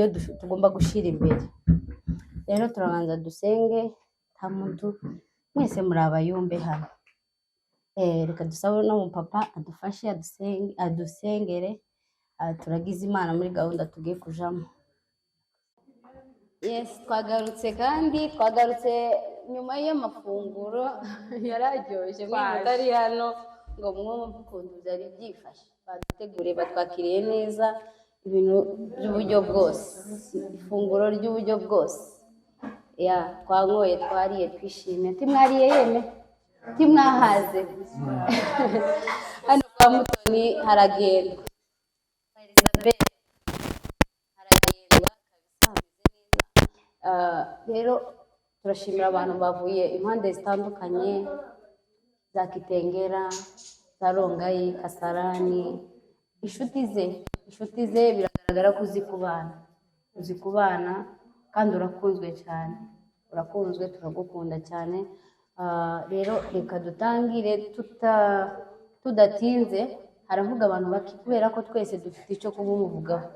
niyo tugomba gushira imbere. Rero turabanza dusenge, nta muntu mwese muri abayumbe hano. Reka dusabe no mu papa adufashe adusengere, turagize Imana muri gahunda tugiye kujamo. Yes, twagarutse nyuma y'amafunguro yararyoshye mutari hano ngo mwumve ukuntu byari byifashe. Baduteguriye, batwakiriye neza, ibintu by'uburyo bwose, ifunguro ry'uburyo bwose. Twanyoye, twariye, twishimye. Timwariye yeme, timwahaze. Hano kwa Mutoni haragendwa, rero turashimira abantu bavuye impande zitandukanye, za Kitengera, za Rongayi, Kasarani, inshuti ze biragaragara ko uzi kubana kandi urakunzwe cyane, turagukunda cyane. Rero reka dutangire tudatinze. Haravuga abantu bake kubera ko twese dufite icyo kumuvugaho,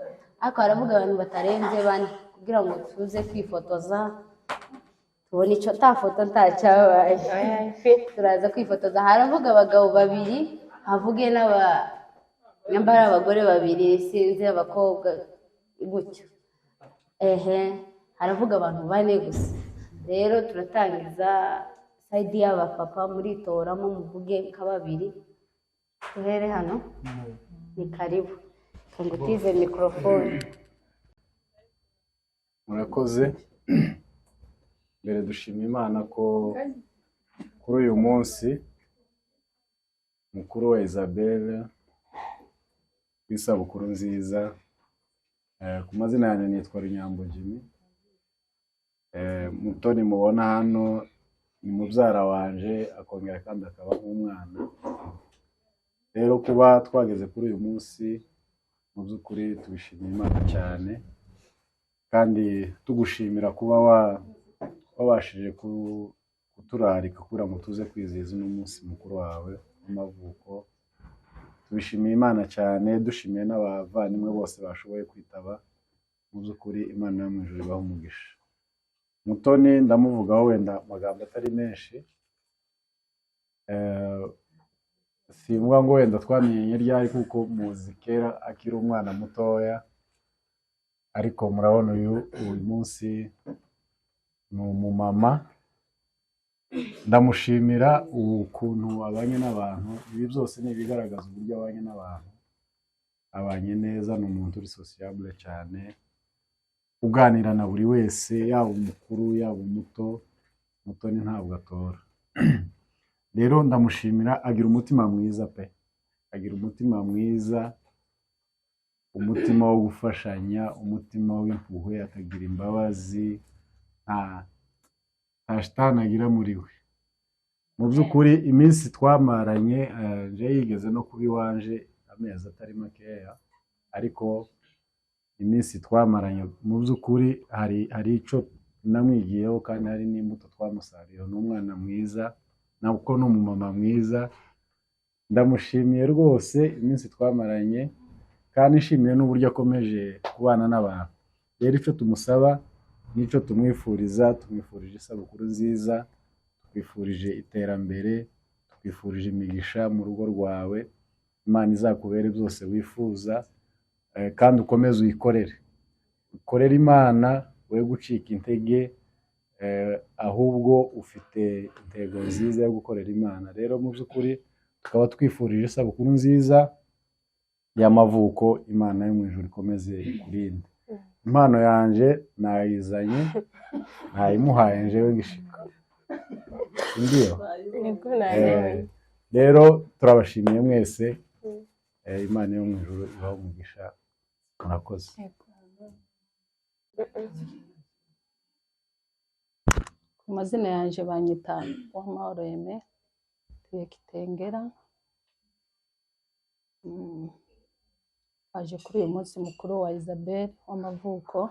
ariko haravuga abantu batarenze bane kugira ngo tuze kwifotoza, tubone icyo foto ntacyabaye. Turaza kwifotoza. Haravuga abagabo babiri, havuge n'abambara abagore babiri, sinzi abakobwa gutyo. Haravuga abantu bane gusa. Rero turatangiza sayidi y'abapapa, muritoramo muvuge nka babiri. Tuhere hano, ni karibu ngutize mikrofone. Murakoze. Mbere dushima Imana ko kuri uyu munsi mukuru wa Isabelle w'isabukuru nziza. Ku mazina yanjye nitwa Runyambo Jimmy. Mutoni mubona hano ni mubyara wanje, akongera kandi akaba nk'umwana. Rero kuba twageze kuri uyu munsi mu by'ukuri tubishimiye Imana cyane, kandi tugushimira kuba wabashije kuturarika kugira ngo tuze kwizihiza uno munsi mukuru wawe w'amavuko. Tubishimiye Imana cyane, dushimiye n'abavandimwe bose bashoboye kwitaba. Mu by'ukuri Imana yo mu ijuru ibahe umugisha. Mutoni ndamuvugaho wenda amagambo atari menshi. Simvuga ngo wenda twamenye ryari kuko muzi kera akiri umwana mutoya, ariko murabona uyu munsi ni umumama. Ndamushimira ukuntu abanye n'abantu. Ibi byose ni ibigaragaza uburyo abanye n'abantu, abanye neza. Ni umuntu uri sociable cyane, uganira na buri wese, yaba umukuru yaba umuto. Mutoni ntabwo atora. Rero ndamushimira, agira umutima mwiza pe, agira umutima mwiza, umutima wo gufashanya, umutima w'impuhwe, akagira imbabazi, nta shitani agira muri we. Mu by'ukuri iminsi twamaranye, nje yigeze no kuba iwanje amezi atari makeya, ariko iminsi twamaranye mu by'ukuri hari icyo namwigiyeho, kandi hari n'imbuto twamusariyeho. Ni umwana mwiza, nabwo ni umumama mwiza. Ndamushimiye rwose iminsi twamaranye, kandi nshimiye n'uburyo akomeje kubana n'abantu. Rero icyo tumusaba n'icyo tumwifuriza, tumwifurije isabukuru nziza, twifurije iterambere, twifurije imigisha mu rugo rwawe. Imana izakubere byose wifuza, kandi ukomeze ukorere Imana, we gucika intege, ahubwo ufite intego nziza yo gukorera Imana. Rero mu by'ukuri tukaba twifurije isabukuru nziza y'amavuko. Imana yo mu ijuru ikomeze ikurinde. Impano yanje nayizanye, nayimuhaye njewe gishika. Ndiyo. Rero turabashimiye mwese. Imana yo mu ijuru ibahe umugisha. Murakoze. Ku mazina yanje banyita Uwamahoro Aime, tuye Kitengera. Aje kuri uyu munsi mukuru wa Isabelle w'amavuko.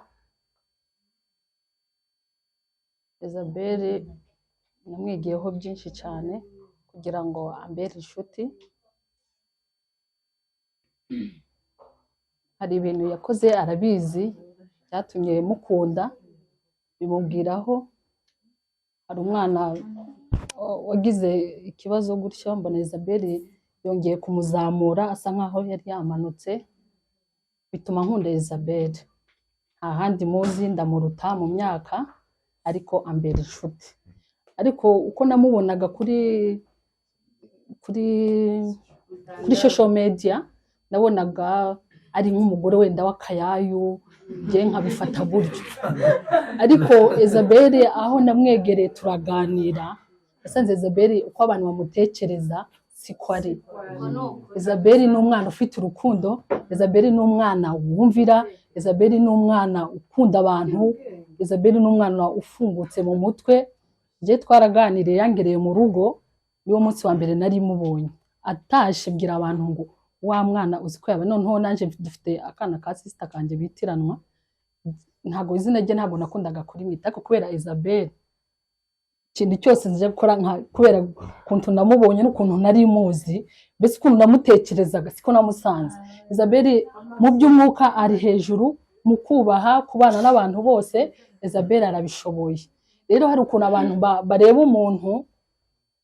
Isabelle namwigiyeho byinshi cyane kugira ngo ambere inshuti. Hari ibintu yakoze arabizi byatumye mukunda bimubwiraho hari umwana wagize ikibazo gutyo mbona Isabelle yongeye kumuzamura asa nkaho yari yamanutse bituma nkunda Isabelle nta handi muzi ndamuruta mu myaka ariko ambera inshuti ariko uko namubonaga kuri social media nabonaga ari nk'umugore wenda w'akayayu nge nkabifata gutyo ariko Isabelle aho namwegereye turaganira yasanze Isabelle uko abantu bamutekereza siko ari Isabelle ni umwana ufite urukundo Isabelle ni umwana wumvira Isabelle ni umwana ukunda abantu Isabelle ni umwana ufungutse mu mutwe nge twaraganiriye yangereye mu rugo niwo munsi wa mbere nari mubonye atashe bwira abantu ngo wa mwana uzi ko yaba noneho nanje dufite akana ka sister kanje bitiranwa ntago izina rye ntabwo nakundaga kuri mwita ko kubera Isabelle ikintu cyose nje gukora kubera kuntu namubonye n'ukuntu nari muzi bese ukuntu namutekerezaga siko namusanze Isabelle mu by'umwuka ari hejuru mu kubaha kubana n'abantu bose Isabelle arabishoboye rero hari ukuntu abantu bareba umuntu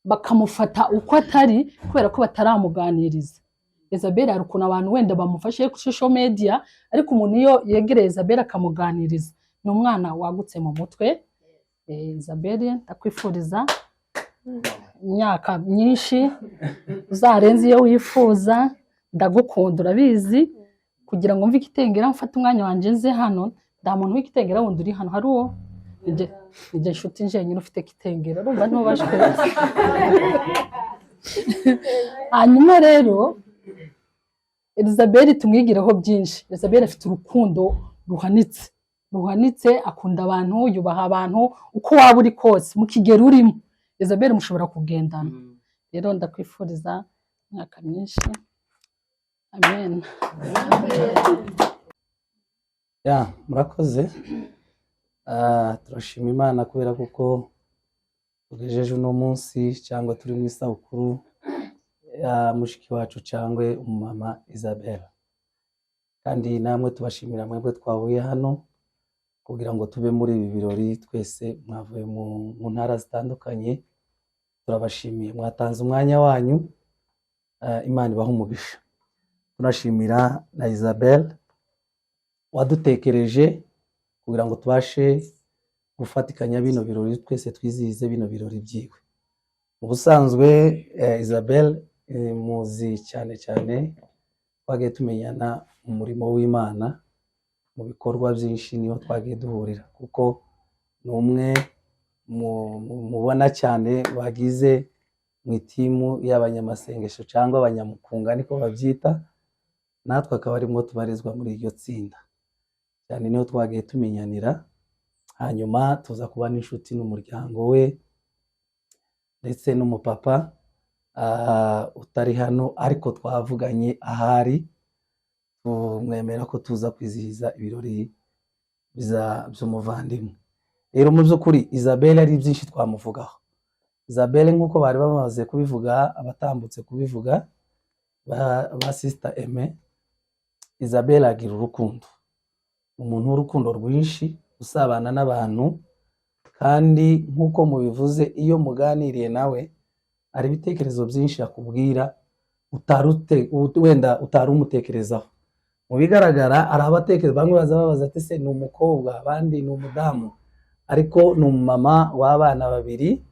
bakamufata uko atari kubera ko bataramuganiriza Isabelle hari ukuntu abantu wenda bamufashe ku social media ariko umuntu iyo yegereye Isabelle akamuganiriza ni umwana wagutse mu mutwe Isabelle ndakwifuriza imyaka myinshi uzarenze iyo wifuza ndagukunda urabizi kugira ngo mve ikitengera mfata umwanya wanje nze hano nda muntu w'ikitengera wundi uri hano hari uwo nje inshuti nje nyine ufite kitengera urumva ntubashwe hanyuma rero Isabelle tumwigireho byinshi Isabelle afite urukundo ruhanitse akunda abantu yubaha abantu uko waba uri kose mu kigero urimo Isabelle mushobora kugendana rero ndakwifuriza imyaka myinshi amen murakoze turashima Imana kubera kuko tugejeje uno munsi cyangwa turi mu isabukuru mushiki wacu cyangwa umumama Isabelle kandi namwe tubashimira mwebwe twahuye hano kugira ngo tube muri ibi birori twese mwavuye mu ntara zitandukanye turabashimiye mwatanze umwanya wanyu Imana ibaha umugisha tunashimira na Isabelle wadutekereje kugira ngo tubashe gufatikanya bino birori twese twizihize bino birori byiwe mu busanzwe Isabelle muzi cyane twagiye tumenyana mu murimo w'Imana mu bikorwa byinshi niho twagiye duhurira kuko ni umwe mubona cyane bagize mu itimu y'abanyamasengesho cyangwa abanyamukunga niko babyita natwe akaba arimo tubarizwa muri iryo tsinda cyane niho twagiye tumenyanira hanyuma tuza kuba n'inshuti n'umuryango we ndetse n'umupapa utari hano ariko twavuganye ahari tumwemera ko tuza kwizihiza ibirori by'umuvandimwe rero mu by'ukuri Isabelle ari byinshi twamuvugaho Isabelle nk'uko bari bamaze kubivuga abatambutse kubivuga ba sister Aime Isabelle agira urukundo umuntu w'urukundo rwinshi usabana n'abantu kandi nk'uko mubivuze iyo muganiriye nawe ari ibitekerezo byinshi akubwira wenda utari umutekerezaho mu bigaragara ari abatekereza bamwe bazababaza ati se ni umukobwa abandi ni umudamu ariko ni umumama w'abana babiri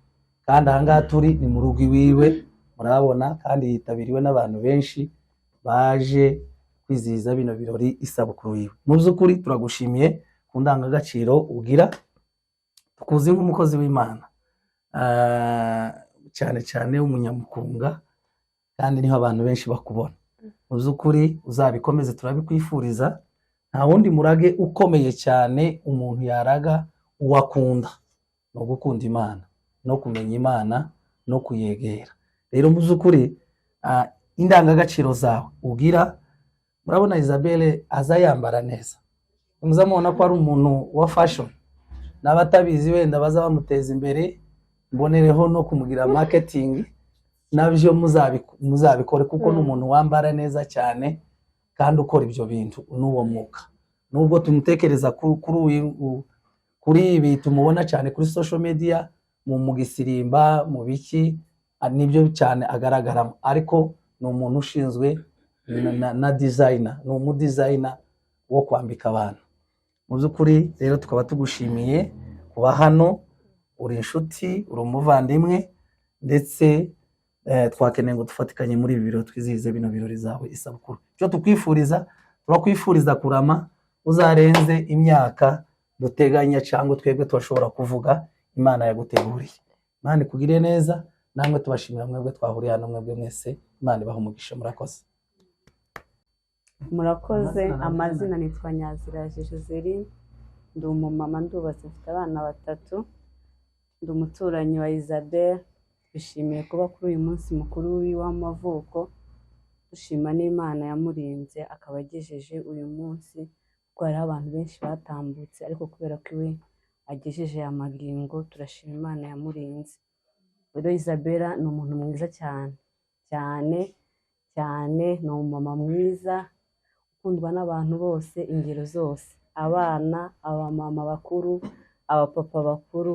kandi ahangaha turi ni mu rugo iwiwe murabona kandi yitabiriwe n'abantu benshi baje kwizihiza bino birori isabukuru yiwe mu by'ukuri turagushimiye ku ndangagaciro ugira tukuzi nk'umukozi w'Imana cyane w'umunyamukunga kandi niho abantu benshi bakubona mu by'ukuri uzabikomeze turabikwifuriza nta wundi murage ukomeye cyane umuntu yaraga uwakunda no gukunda Imana no kumenya Imana no kuyegera rero mu by'ukuri indangagaciro zawe ugira murabona Isabelle aza yambara neza muzamubona ko ari umuntu wa fashion n'abatabizi wenda baza bamuteza imbere mbonereho no kumugira marketing nabyo muzabikore kuko n'umuntu wambara neza cyane kandi ukora ibyo bintu n'uwo mwuka nubwo tumutekereza kuri ibi tumubona cyane kuri social media mu gisirimba mu biki nibyo cyane agaragaramo, ariko ni umuntu ushinzwe na designer, ni umudizayina wo kwambika abantu. Mu by'ukuri rero tukaba tugushimiye kuba hano, uri inshuti, uri umuvandimwe, ndetse twakeneye ngo dufatikanye muri ibi birori, twizihize bino birori zawe isabukuru. Icyo turakwifuriza kurama uzarenze imyaka duteganya cyangwa twebwe turashobora kuvuga Imana yaguteguriye. Imana ikugire neza, namwe tubashimira mwebwe twahuriye hano, mwebwe mwese Imana ibahe umugisha. Murakoze. Murakoze. Amazina nitwa Nyaziraje Joseline, ndi umumama ndubatse, mfite abana 3, ndi umuturanyi wa Isabelle. Twishimiye kuba kuri uyu munsi mukuru w'amavuko, dushima n'Imana yamurinze akaba agejeje uyu munsi, kuko hari abantu benshi batambutse, ariko kubera ko iwe agejeje amagingo, turashima Imana yamurinze. Rero Isabelle ni umuntu mwiza cyane cyane cyane, ni umumama mwiza ukundwa n'abantu bose, ingero zose, abana, abamama bakuru, abapapa bakuru,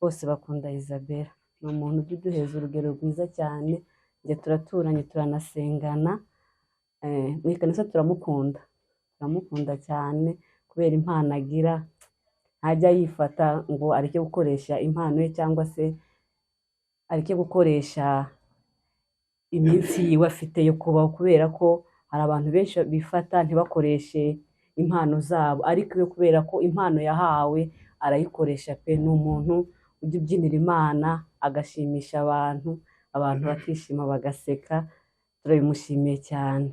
bose bakunda Isabelle. Ni umuntu ujya uduheza urugero rwiza cyane, njye turaturanye, turanasengana, mu ikanisa turamukunda cyane kubera impano agira. Ntajya yifata ngo areke gukoresha impano ye, cyangwa se areke gukoresha iminsi yiwe afite yo kubaho, kubera ko hari abantu benshi bifata ntibakoreshe impano zabo, ariko iyo kubera ko impano yahawe arayikoresha pe. Ni umuntu ujya ubyinira Imana agashimisha abantu bakishima bagaseka, turabimushimiye cyane.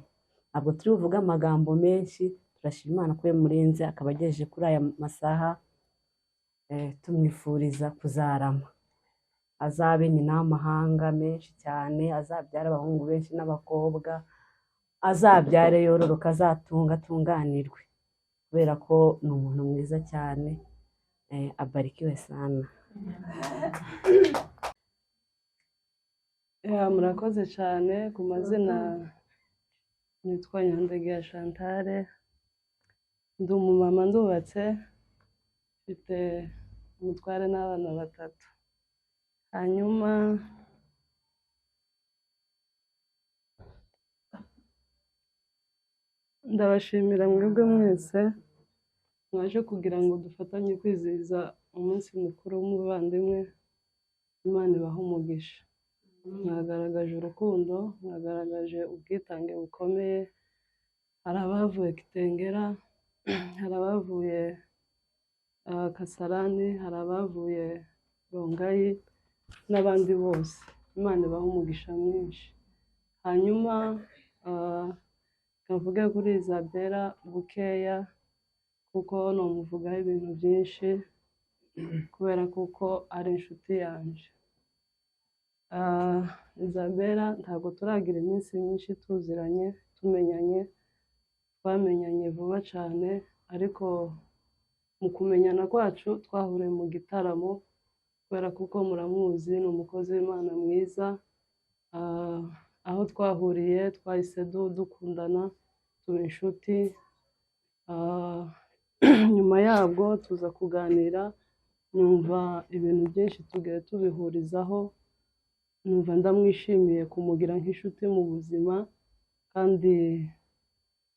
Ntabwo turi buvuge amagambo menshi, turashima Imana ko yamurinze akaba agejeje kuri aya masaha. Tumwifuriza kuzarama, azabe nyina w'amahanga menshi cyane, azabyara abahungu benshi n'abakobwa, azabyare yororoka, atunganirwe, kubera ko ni umuntu mwiza cyane. Abarikiwe sana. Murakoze cyane. Ku mazina nitwa Nyandegeya Chantal, ndi umumama ndubatse, mfite umutware n'abana 3. Hanyuma ndabashimira mwebwe mwese mwaje kugira ngo dufatanye kwizihiza umunsi mukuru w'umuvandimwe. Imana ibahe umugisha. Mwagaragaje urukundo, mwagaragaje ubwitange bukomeye. Hari abavuye Kitengera, hari abavuye Kasarani, hari abavuye Rongayi, n'abandi bose. Imana ibahe umugisha mwinshi. Hanyuma kavuge kuri Isabelle bukeya, kuko nomuvugaho ibintu byinshi, kubera kuko ari inshuti yanjye. Isabelle ntabwo turagira iminsi myinshi tuziranye, tumenyanye, twamenyanye vuba cyane, ariko mu kumenyana kwacu twahuriye mu gitaramo, kubera kuko muramuzi, ni umukozi w'Imana mwiza. Aho twahuriye twahise dukundana, tuba inshuti. Nyuma yabwo tuza kuganira, numva ibintu byinshi tugiye tubihurizaho, numva ndamwishimiye kumugira nk'inshuti mu buzima, kandi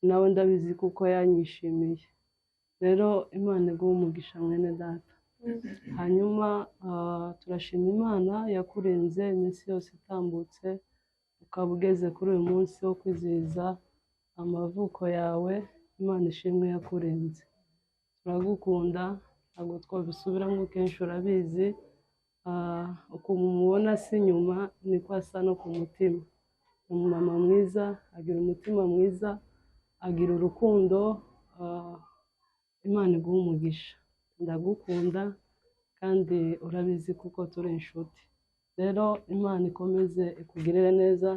nawe ndabizi kuko yanyishimiye. Rero Imana iguhe umugisha mwene data. Hanyuma turashima Imana yakurinze iminsi yose itambutse, ukaba ugeze kuri uyu munsi wo kwizihiza amavuko yawe. Imana ishimwe yakurinze. Turagukunda, ntabwo twabisubiramo kenshi, urabizi. Ukuntu umubona si inyuma niko asa no ku mutima. Umumama mwiza, agira umutima mwiza, agira urukundo. Imana iguhe umugisha. Ndagukunda kandi urabizi kuko turi inshuti. Rero Imana ikomeze ikugirire neza.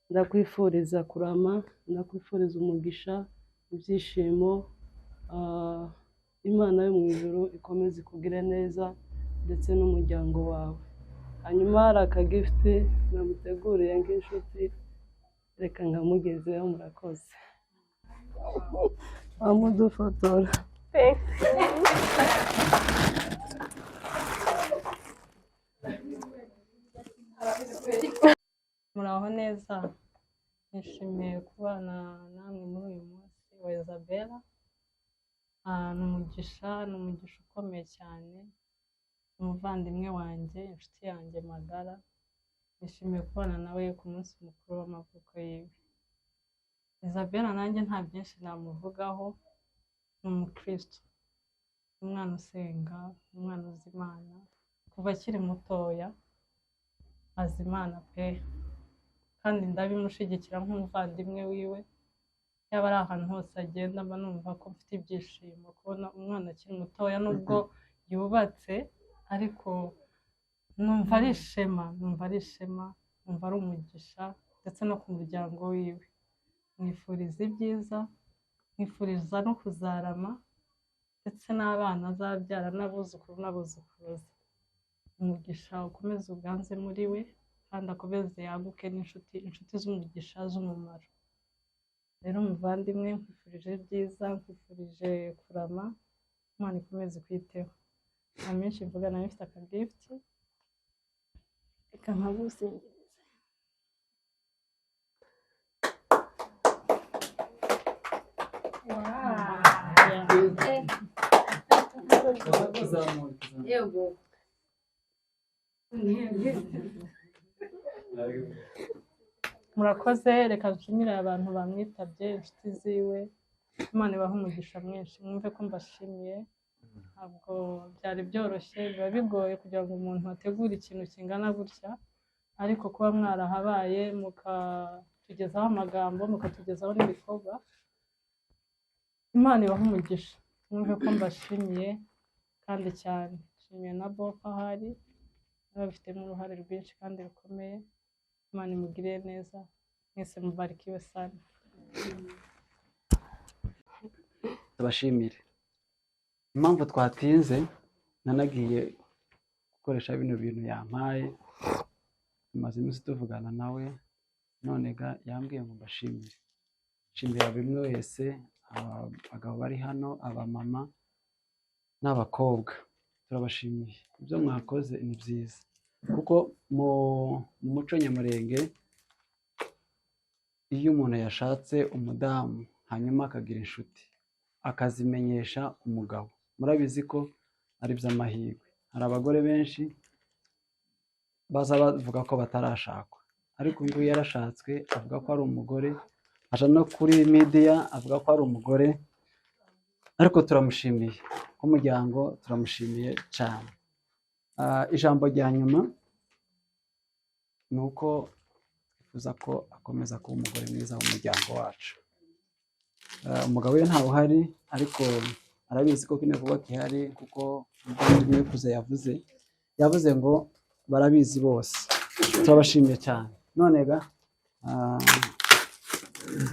Ndakwifuriza kurama, ndakwifuriza umugisha, ibyishimo. Imana yo mu ijuru ikomeze ikugire neza, ndetse n'umuryango wawe. Hanyuma hari akagifiti namuteguriye nk'inshuti, reka nkamugezeho. Murakoze. wamudufotora. Muraho neza, nishimiye kubana namwe muri uyu munsi wa Isabella. Ni umugisha ukomeye cyane, umuvandimwe wanjye, inshuti yanjye magara. Nishimiye kubana nawe ku munsi mukuru w'amavuko yiwe. Isabella nanjye nta byinshi namuvugaho, ni umukristo, umwana usenga, umwana uzi Imana, kuva akiri mutoya azi Imana pe, kandi ndabimushyigikira nk'umuvandimwe wiwe. Yaba ari ahantu hose agenda mba numva ko mfite ibyishimo kubona umwana akiri mutoya, nubwo yubatse ariko numva ari ishema, numva ari umugisha, ndetse no ku muryango wiwe. Mwifuriza ibyiza, mwifuriza no kuzarama, ndetse n'abana azabyara n'abuzukuru n'abuzukuruza. Umugisha ukomeze uganze muri we, kandi akomeze yaguke inshuti z'umugisha z'umumaro. Rero muvandimwe, nkwifurije ibyiza, nkwifurije kurama, Imana ikomeze kwiteho. Nta menshi mvuga, nawe mfite akagifuti, reka nkabusingirize. Murakoze, reka nshimire abantu bamwitabye, inshuti ziwe. Imana ibahe umugisha mwinshi, mwumve ko mbashimiye. Ntabwo byari byoroshye, biba bigoye kugira ngo umuntu ategure ikintu kingana gutya, ariko kuba mwarahabaye mukatugezaho amagambo, mukatugezaho n'ibikorwa, Imana ibahe umugisha, mwumve ko mbashimiye kandi cyane. Nshimiye na Bofa ahari, babifitemo uruhare rwinshi kandi rukomeye. Imana imugiriye neza, mwese mubarikiwe sana. Tubashimire. Impamvu twatinze, nanagiye gukoresha bino bintu yampaye, tumaze iminsi tuvugana nawe, none yambwiye ngo mbashimire. Nshimira buri umwe wese, abagabo bari hano, abamama n'abakobwa, turabashimiye. Ibyo mwakoze ni byiza, kuko mu muco nyamurenge, iyo umuntu yashatse umudamu hanyuma akagira inshuti akazimenyesha umugabo, murabizi ko ari by'amahirwe. Hari abagore benshi baza bavuga ko batarashakwa, ariko nguyu yarashatswe avuga ko ari umugore, aja no kuri media avuga ko ari umugore, ariko turamushimiye nk'umuryango, turamushimiye cyane. Ijambo rya nyuma ni uko twifuza ko akomeza kuba umugore mwiza w'umuryango wacu. Umugabo we ntawe uhari, ariko arabizi ko kino vuba kihari, kuko umuvandimwe kuze yavuze ngo barabizi bose. Turabashimiye cyane. None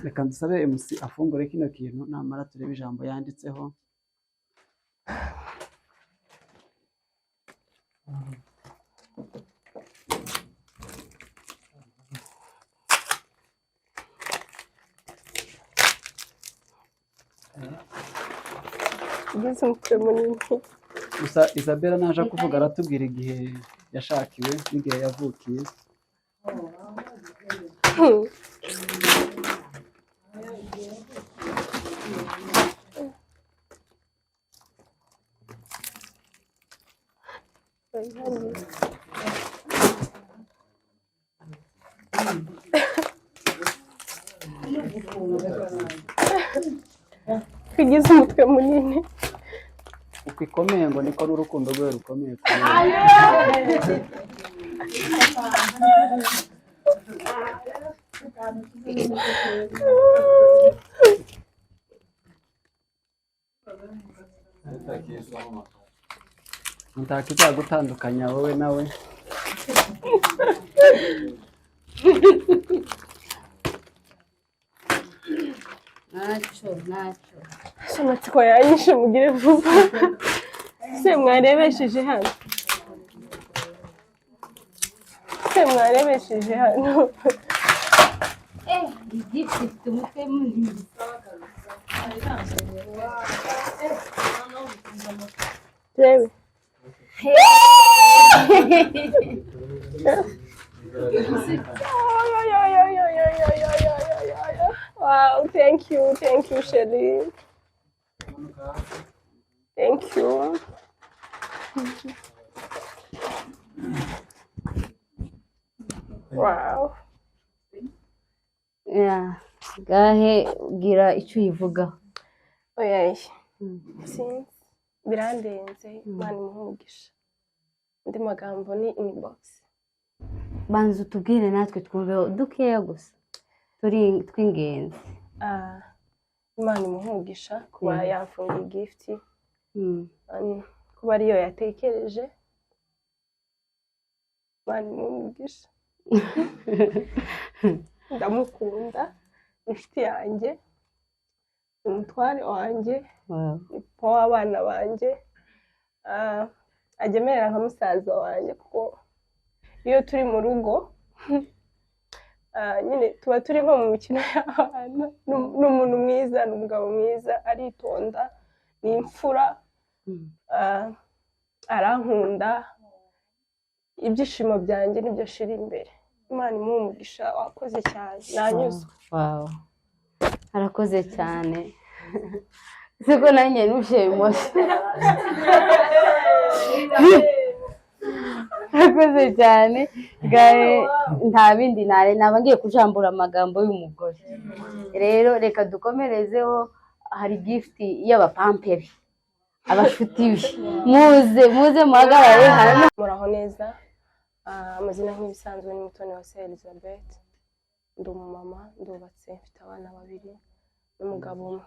reka dusabe MC afungure kino kintu, namara turebe ijambo yanditseho. Ugeze umutwe munini. Gusa Isabella naje kuvuga aratubwira igihe yashakiwe n'igihe yavukiye. Ugeze umutwe munini. Uko ikomeye ngo niko n'urukundo rwe rukomeye. Ntakizagutandukanya wowe nawe. Ntacyo. Amatsiko yanyishe, mugire vuba. Se mwarebesheje hano. Igiti gifite umutwe munini. turebe wow, thank you, Shelly. Thank you. Wow. Yeah. Gahe gira icyo uyivugaho. Oya, sinzi birandenze, Imana imuhe umugisha. Andi magambo ni inbox. Banza utubwire natwe twumveho dukeya gusa tw'ingenzi. Imana imuhe umugisha kuba yafungiye gift, kuba ariyo yatekereje. Imana imuhe umugisha. Ndamukunda, inshuti yanjye, umutware wanjye, papa w'abana banjye, agemerera nka musaza wanjye kuko iyo turi mu rugo nyine tuba turi nko mu mikino y'abana. Ni umuntu mwiza, ni umugabo mwiza, aritonda, ni imfura, arankunda, ibyishimo byanjye nibyo shira imbere. Imana imuhe umugisha, wakoze cyane, nanyuzwe. Wow. Arakoze cyane. Siko nanjye nushimose. Arakoze cyane. Gahe nta bindi naba ngiye kujambura amagambo y'umugore. Rero reka dukomerezeho, hari gift y'abapamperi. Abashuti be. Muze muhagarare hano. Muraho neza. Amazina nk'ibisanzwe ni Mutoniwase Elizabeth. Ndi umumama, ndubatse, mfite abana 2 n'umugabo umwe.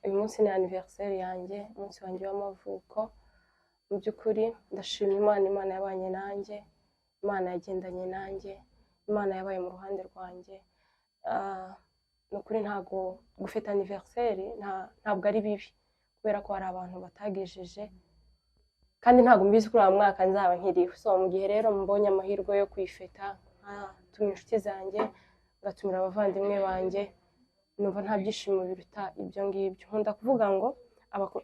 Uyu munsi ni anniversaire yanjye, umunsi wanjye w'amavuko. Mu by'ukuri ndashima Imana yabanye nanjye, Imana yagendanye nanjye, Imana yabaye mu ruhande rwanjye. Nukuri ntago gufita anniversaire ntabwo ari bibi, kubera ko hari abantu batagejeje kandi ntago mbizi kuri uwo mwaka nzaba nkiriho. So mu gihe rero mbonye amahirwe yo kwifeta, tumira inshuti zanjye, ngatumira abavandimwe banjye, numva nta byishimo biruta ibyo ngibyo. Nkunda kuvuga ngo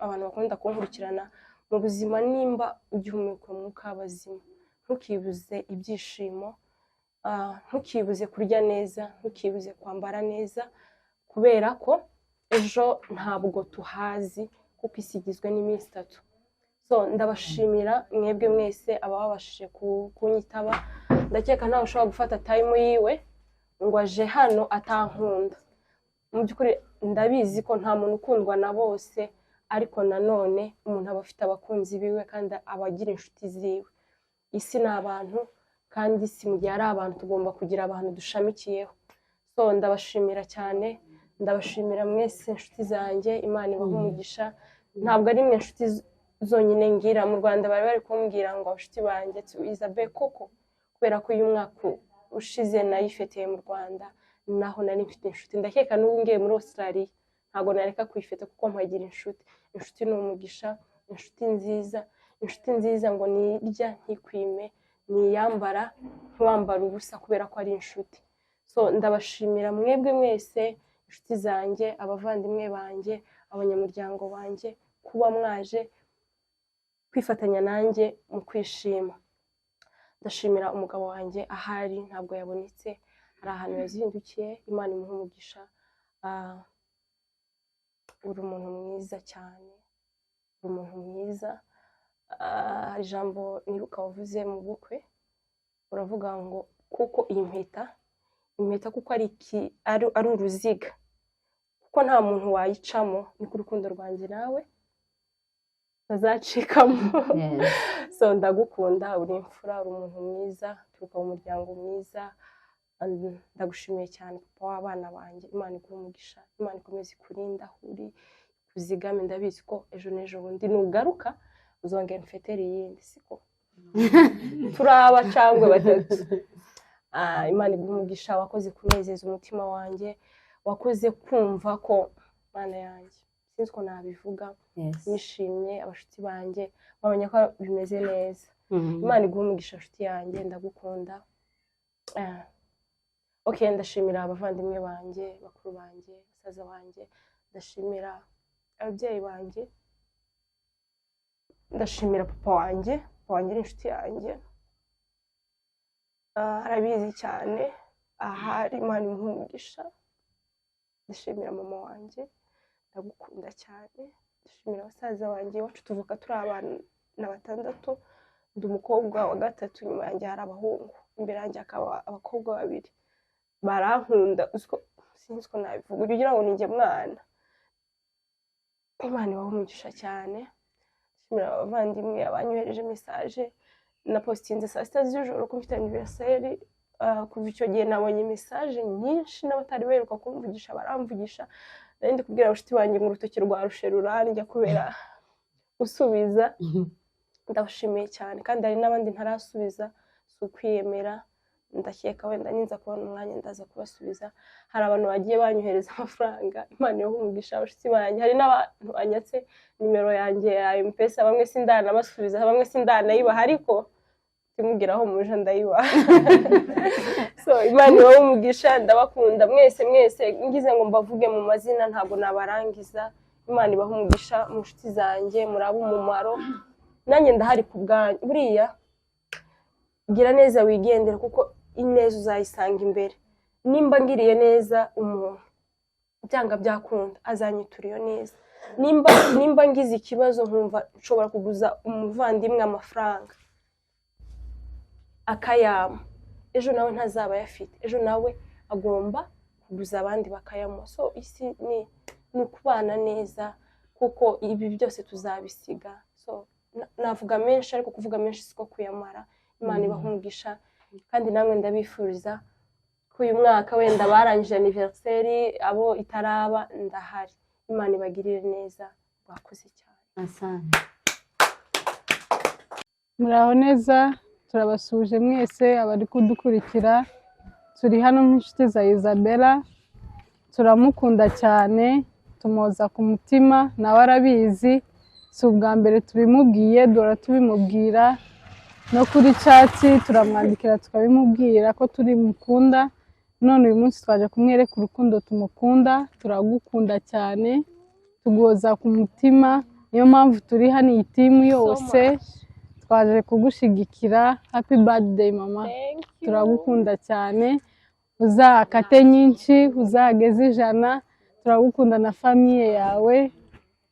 abantu bakunda kunkurikirana mu buzima, nimba ugihumeka umwuka w'abazima, ntukibuze ibyishimo, ntukibuze kurya neza, ntukibuze kwambara neza, kubera ko ejo ntabwo tuhazi kuko isi igizwe n'iminsi 3. So ndabashimira mwebwe mwese ababashije kunyitaba. Ndakeka ntawe ushobora gufata time yiwe ngo aje hano atankunda. Mu by'ukuri ndabizi ko nta muntu ukundwa na bose, ariko nanone umuntu aba afite abakunzi biwe kandi abagira inshuti ziwe. Isi ni abantu, kandi isi mu gihe ari abantu tugomba kugira abantu dushamikiyeho. So ndabashimira cyane, ndabashimira mwese inshuti zanjye, Imana ibahe umugisha. Ntabwo ari mwe inshuti zonyine ngira, mu Rwanda bari kumbwira ngo inshuti banjye Isabelle koko, kubera ko uyu mwaka ushize nayifeteye mu Rwanda, naho nari mfite inshuti. Ndakeka n'ubu ngiye muri Australia ntabwo nareka kwifeta kuko mpagira inshuti. Inshuti ni umugisha, inshuti nziza ngo nirya ntikwime, niyambara ntiwambara ubusa kubera ko ari inshuti. So ndabashimira mwebwe mwese inshuti zanjye, abavandimwe banjye, abanyamuryango banjye, kuba mwaje kwifatanya nanjye mu kwishima. Ndashimira umugabo wanjye ahari, ntabwo yabonetse, hari ahantu yazindukiye. Imana imuhe umugisha. Uri umuntu mwiza cyane, uri umuntu mwiza. Hari ijambo niruka wavuze mu bukwe, uravuga ngo kuko iyi impeta kuko ari uruziga, kuko nta muntu wayicamo, niko urukundo rwanjye nawe bazacikamo. So ndagukunda, uri imfura, uri umuntu mwiza, turuka mu muryango mwiza. Ndagushimiye cyane papa w'abana banjye. Imana iguhe umugisha, Imana ikomeze kurinda, uri kuzigame. Ndabizi ko ejo n'ejo bundi nugaruka uzongera mfetere yindi, siko turaba cyangwa 3. Imana iguhe umugisha, wakoze kunezeza umutima wanjye, wakoze kumva ko Mana yanjye sinzi ko nabivuga. Nishimye, abashuti banjye babonye ko bimeze neza. Imana iguhe umugisha nshuti yanjye, ndagukunda. okay, ndashimira abavandimwe banjye, bakuru banjye, basaza banjye, ndashimira ababyeyi banjye, ndashimira papa wanjye ni inshuti yanjye, arabizi cyane, ahari Imana imuhe umugisha. Ndashimira mama wanjye, ndagukunda cyane. Ndashimira abasaza banjye, iwacu tuvuka turi abana 6, ndi umukobwa wa 3, nyuma yanjye hari abahungu, imbere yanjye hakaba abakobwa 2, barankunda, sinzi ko nabivuga, ugira ngo ninjye mwana. Imana ibahe umugisha cyane. Ndashimira abavandimwe abanyohereje message na postinze saa 6 z'ijoro ko mfite anniversaire. Kuva icyo gihe nabonye message nyinshi n'abatari beruka kumvugisha baramvugisha, nari ndi kubwira abashuti banjye ngo urutoki rwa rushe rurarya kubera gusubiza. Ndabashimiye cyane, kandi hari n'abandi ntarasubiza, si ukwiyemera, ndakeka wenda ninza kubona umwanya ndaza kubasubiza. Hari abantu bagiye banyohereza amafaranga, Imana ibahe umugisha abashuti banjye. Hari n'abantu banyatse nimero yanjye ya M-Pesa, bamwe sindanabasubiza, bamwe sindanayibaha, ariko timugeraho muje ndayibaha. So Imana ibahe umugisha, ndabakunda mwese ngize ngo mbavuge mu mazina ntabwo nabarangiza. Imana ibahe umugisha mu nshuti zanjye, muraba umumaro, nanjye ndahari ku bwanyu. Buriya gira neza wigendera, kuko ineza uzayisanga imbere. Nimba ngiriye neza umuntu, byanga byakunda azanyitura iyo neza. Nimba ngize ikibazo nkumva nshobora kuguza umuvandimwe amafaranga akayama, ejo nawe ntazaba yafite, ejo nawe agomba kuguza abandi bakayamuha. So isi ni ukubana neza, kuko ibi byose tuzabisiga. So navuga menshi, ariko kuvuga menshi siko kuyamara. Imana ibahe umugisha, kandi namwe ndabifuriza ko uyu mwaka wenda barangije anniversaire, abo itaraba ndahari. Imana ibagirire neza, bakoze cyane. Asante. Muraho neza, turabasuje mwese abari kudukurikira. Turi hano nk'inshuti za Isabella, turamukunda cyane, tumuhoza ku mutima, nawe arabizi. Si ubwa mbere tubimubwiye, duhora tubimubwira no kuri chat, turamwandikira tukabimubwira ko turi mukunda. None uyu munsi twaje kumwereka urukundo tumukunda. Turagukunda cyane, tuguhoza ku mutima, niyo mpamvu turi hano iyi timu yose twaje kugushigikira. Happy birthday mama, turagukunda cyane, uzakate nyinshi, uzageze 100. Turagukunda na famiye yawe,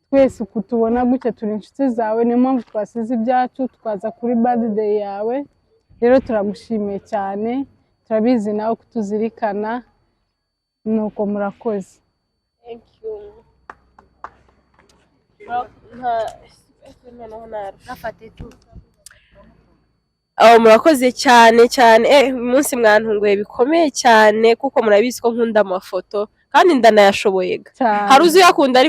twese uko tubona gutya turi inshuti zawe, niyo mpamvu twasize ibyacu twaza kuri birthday yawe. Rero turagushimiye cyane, turabizi nawe kutuzirikana, nuko murakoze. Thank you. Murakoze cyane. Uyu munsi mwantunguye bikomeye cyane, kuko murabizi ko nkunda amafoto kandi ndanayashoboye. Hari uzi yakunda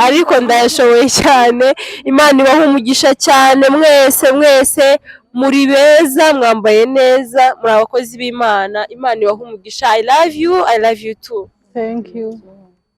ariko ndayashoboye cyane. Imana ibahe umugisha cyane mwese, muri beza, mwambaye neza, muri abakozi b'Imana. Imana ibahe umugisha. I love you too. Thank you.